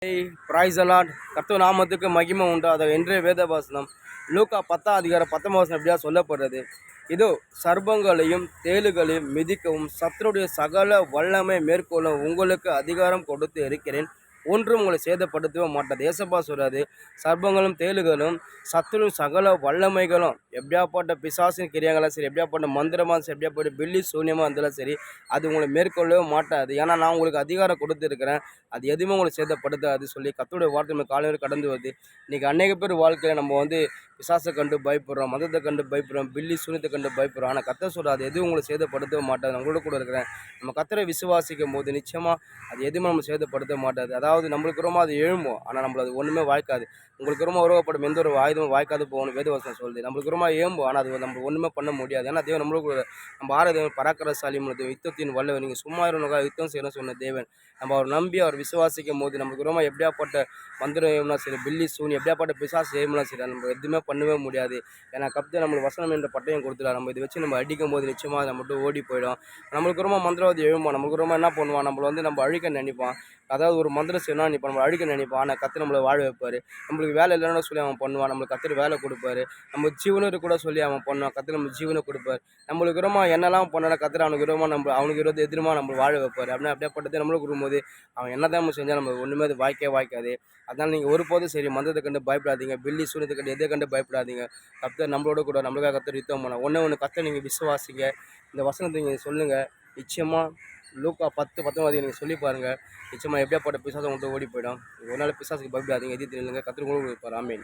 Price allot கர்த்தர் நாமத்துக்கு மகிமை உண்டாத என்றே வேதவாசனம் லூக்கா 10:19 எப்படியா சொல்லப்படுறது. இதோ சர்ப்பங்களையும் தேளுகளையும் மிதிக்கவும் சத்துருடைய சகல வல்லமை மேற்கொள்ள உங்களுக்கு அதிகாரம் கொடுத்து இருக்கிறேன், ஒன்றும் உங்களை சேதப்படுத்தவே மாட்டாது. ஏசப்பா சொல்றாரு, சர்ப்பங்களும் தேளுகளும் சத்துரும் சகல வல்லமைகளும் எப்படியாப்பட்ட பிசாசின் கிரியாங்களும் சரி, எப்படியாப்பட்ட மந்திரமாக சரி, எப்படியாப்பட்ட பில்லி சூன்யமாக இருந்தாலும் சரி, அது உங்களை மேற்கொள்ளவே மாட்டாது. ஏன்னா நான் உங்களுக்கு அதிகாரம் கொடுத்துருக்கிறேன், அது எதுவுமே உங்களை சேதப்படுத்தாது சொல்லி கர்த்தருடைய வார்த்தை நம்ம காலையில் கடந்து வருது. இன்றைக்கி அநேக பேர் வாழ்க்கையில் நம்ம பிசாசை கண்டு பயப்படுறோம், மதத்தை கண்டு பயப்படுறோம், பில்லி சூனியத்தை கண்டு பயப்படுறோம். ஆனால் கர்த்தர் சொல்கிறார், அது எதுவும் உங்களை சேதப்படுத்தவே மாட்டாது. நம்மளோட கூட இருக்கிறேன். நம்ம கர்த்தரை விசுவாசிக்கும் போது நிச்சயமாக அது எதுவுமே நம்ம சேதப்படுத்த மாட்டாது. அதாவது நம்மளுக்கு ரொம்ப அது எழும்பும், ஆனால் நம்மள அது ஒன்றுமே வாய்க்காது. உங்களுக்கு ரொம்ப உருவப்படும் எந்த ஒரு ஆயுதமும் வாய்க்காது போகணும் வேதவசனம் சொல்லுது. நம்மளுக்கு ரொம்ப ஏம்பும், ஆனால் அது நம்ம ஒன்றுமே பண்ண முடியாது. ஏன்னா தேவன் நம்மளுக்கு நம்ம ஆராதவன் பராக்கிரசாலி தேவன், யுத்தத்தின் வல்லவன். நீங்கள் சும்மா இருந்தவங்க யுத்தம் செய்யணும்னு சொன்ன தேவன். நம்ம அவர் நம்பி அவர் விசுவாசிக்கும் போது நம்மளுக்கு ரொம்ப எப்படியாப்பட்ட மந்திரம் ஏம்னா சரி, பில்லி சூனி எப்படியாப்பட்ட பிசாசு ஏம்லாம் சரி, நம்ம எதுவுமே பண்ணவே முடியாது. ஏன்னா கர்த்தர் நம்மளுக்கு வசனம் என்ற பட்டயம் கொடுத்துட்டார். நம்ம இதை வச்சு நம்ம அடிக்கும் போது நிச்சயமாக நம்ம மட்டும் ஓடி போயிடும். நம்மளுக்கு ரொம்ப மந்திரவாதி எழும்போம், நமக்கு ரொம்ப என்ன பண்ணுவான், நம்மளை நம்ம அழிக்க நினைப்பான். அதாவது ஒரு மந்திரம் செய்யணும் இப்போ நம்ம அழிக்க நினைப்பான். ஆனால் கர்த்தர் நம்மளை வாழ வைப்பார். நம்மளுக்கு வேலை இல்லைன்னு சொல்லி அவன் பண்ணுவான், நம்மளுக்கு கர்த்தர் வேலை கொடுப்பாரு. நம்ம ஜீவனு கூட சொல்லி அவன் பண்ணுவான், கர்த்தர் நம்ம ஜீவனை கொடுப்பார். நம்மளுக்கு ரொம்ப என்னெல்லாம் பண்ணாலும் கர்த்தர் அவனுக்கு விரோதமாக அவனுக்கு விரோத எதிரமாக நம்ம வாழ வைப்பார். அப்படியாப்பட்டது நம்மளுக்கு வரும்போது அவன் என்ன தான் நம்ம செஞ்சால் நம்ம ஒன்றுமே அது வாய்க்காது. அதனால் நீங்கள் ஒருபோதும் சரி மந்திரத்தை கண்டு பயப்படாதீங்க, பில்லி சூனியத்தை கண்டு எதை கண்டு பயப்படாதீங்க. கர்த்தர் நம்மளோட கூட நம்மளுக்காக கர்த்தர் யுத்தம் பண்ண ஒன்று கர்த்தர் நீங்கள் விசுவாசிங்க. இந்த வசனத்தை நீங்கள் சொல்லுங்கள். நிச்சயமாக லூக்கா 10:19 நீங்கள் சொல்லி பாருங்கள். நிச்சயமாக எப்படியாப்பட்ட பிசாசு உங்கள்கிட்ட ஓடி போயிடும். ஒரு நாள் பிசாசுக்கு பயப்படாதீங்க, எதிர்த்து நில்லுங்க, கர்த்தர் உங்களுக்கு இருப்பார். ஆமென்.